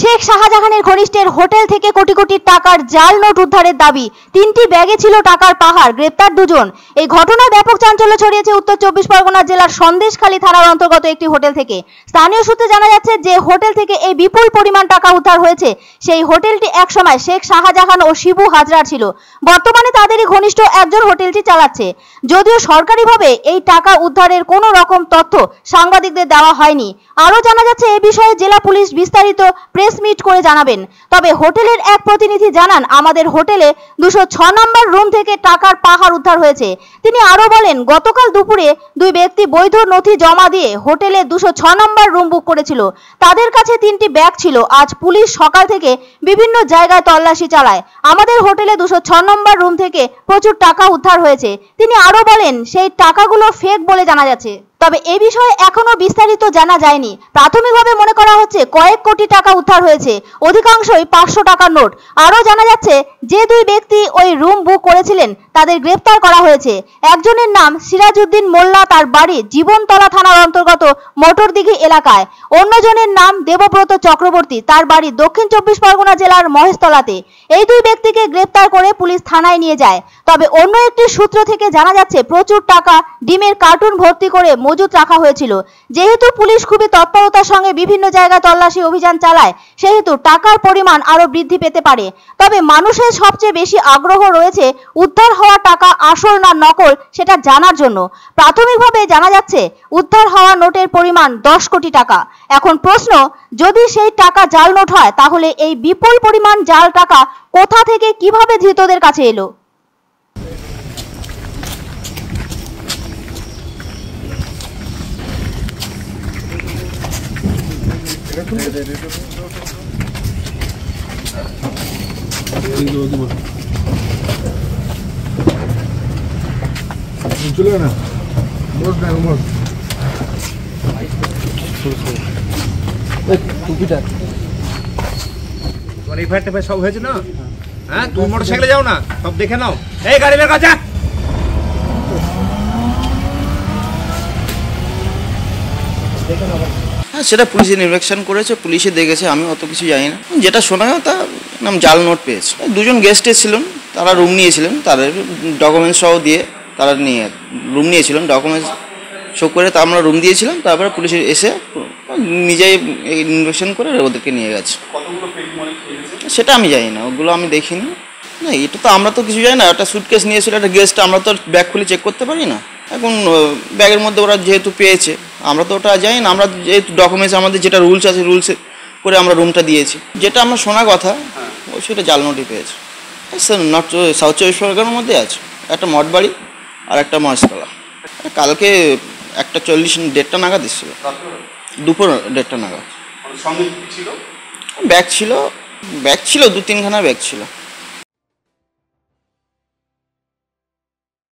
শেখ শাহজাহানের ঘনিষ্ঠের হোটেল থেকে কোটি কোটি টাকার জাল নোট উদ্ধারের দাবি। 3টি ব্যাগে ছিল টাকার পাহাড়, গ্রেপ্তার 2 জন। এই ঘটনায় ব্যাপক চাঞ্চল্য ছড়িয়েছে উত্তর 24 পরগনা জেলার সন্দেশখালী থানার অন্তর্গত একটি হোটেল থেকে। স্থানীয় সূত্রে জানা যাচ্ছে যে হোটেল থেকে এই বিপুল পরিমাণ টাকা উদ্ধার হয়েছে। সেই হোটেলটি একসময় শেখ শাহজাহান ও শিবু হাজরার ছিল। বর্তমানে তাদেরই ঘনিষ্ঠ একজন হোটেলটি চালাচ্ছে। যদিও সরকারিভাবে এই টাকা উদ্ধারের কোনো রকম তথ্য সাংবাদিকদের দেওয়া হয়নি। আরও জানা যাচ্ছে এই বিষয়ে জেলা পুলিশ বিস্তারিত প্রেস মিট করে জানাবেন। তবে হোটেলের এক প্রতিনিধি জানান, আমাদের হোটেলে 206 নম্বর রুম থেকে টাকার পাহাড় উদ্ধার হয়েছে। তিনি আরও বলেন, গতকাল দুপুরে 2 ব্যক্তি বৈধ নথি জমা দিয়ে হোটেলে 206 নম্বর রুম বুক করেছিল। তাদের কাছে 3টি ব্যাগ ছিল। আজ পুলিশ সকাল থেকে বিভিন্ন জায়গায় তল্লাশি চালায়। আমাদের হোটেলে 206 নম্বর রুম থেকে প্রচুর টাকা উদ্ধার হয়েছে। তিনি আরও বলেন, সেই টাকাগুলো ফেক বলে জানা যাচ্ছে। তবে এ বিষয়ে এখনো বিস্তারিত জানা যায়নি। প্রাথমিকভাবে মনে করা হচ্ছে কয়েক কোটি টাকা উদ্ধার হয়েছে, অধিকাংশই 500 টাকার নোট। আরও জানা যাচ্ছে যে 2 ব্যক্তি ওই রুম বুক করেছিলেন তাদের গ্রেফতার করা হয়েছে। একজনের নাম সিরাজউদ্দিন মোল্লা, তার বাড়ি জীবনতলা থানার অন্তর্গত মোটরদিঘি এলাকায়। অন্যজনের নাম দেবব্রত চক্রবর্তী, তার বাড়ি দক্ষিণ 24 পরগনা জেলার মহেশতলাতে। এই 2 ব্যক্তিকে গ্রেফতার করে পুলিশ থানায় নিয়ে যায়। তবে অন্য একটি সূত্র থেকে জানা যাচ্ছে প্রচুর টাকা ডিমের কার্টুন ভর্তি করে মজুত রাখা হয়েছিল। যেহেতু পুলিশ খুবই তৎপরতার সঙ্গে বিভিন্ন জায়গায় তল্লাশি অভিযান চালায়, সেহেতু টাকার পরিমাণ আরো বৃদ্ধি পেতে পারে। তবে মানুষের সবচেয়ে বেশি আগ্রহ রয়েছে উদ্ধার হওয়া টাকা আসল না নকল সেটা জানার জন্য। প্রাথমিকভাবে জানা যাচ্ছে উদ্ধার হওয়া নোটের পরিমাণ 10 কোটি টাকা। এখন প্রশ্ন, যদি সেই টাকা জাল নোট হয় তাহলে এই বিপুল পরিমাণ জাল টাকা কোথা থেকে কিভাবে ধৃতদের কাছে এলো? চলে না বস না বস টুপিটা তোমার এই ফাইটটা সব হয়েছে না? হ্যাঁ, তুমি মোটরসাইকেলে যাও না, সব দেখে নাও। এই গাড়ি বের কর যা। হ্যাঁ, সেটা পুলিশ ইনভেস্টিগেশন করেছে, পুলিশে দেখেছে, আমি অত কিছু জানি না। যেটা শোনা হয় তা নাম জাল নোট পেয়েছে। 2 জন গেস্ট এসেছিলেন, তারা রুম নিয়েছিলেন, তাদের ডকুমেন্টস সহ দিয়ে তারা নিয়ে রুম নিয়েছিলেন। ডকুমেন্টস শো করে তা আমরা রুম দিয়েছিলাম। তারপরে পুলিশ এসে নিজেই ইনভেস্টিগেশন করে ওদেরকে নিয়ে গেছে। সেটা আমি জানি না, ওগুলো আমি দেখিনি। না, এটা তো আমরা তো কিছু জানি না। একটা সুটকেস নিয়েছিল একটা গেস্ট, আমরা তো ব্যাগ খুলে চেক করতে পারি না। এখন ব্যাগের মধ্যে ওরা যেহেতু পেয়েছে, আমরা তো ওটা জানি না। আমরা যেহেতু ডকুমেন্টস আমাদের যেটা রুলস আছে, রুলসে করে আমরা রুমটা দিয়েছি। যেটা আমরা শোনা কথা সেটা জাল নোটই পেয়েছে। স্যার, নর্থ সাউথ 24 পরগনার মধ্যে আছে একটা মঠবাড়ি আর একটা মহেশতলা। কালকে 1:40 1:30 নাগাদ এসেছিল, দুপুর 1:30 নাগাদ। ব্যাগ ছিল 2-3 খানা ব্যাগ ছিল।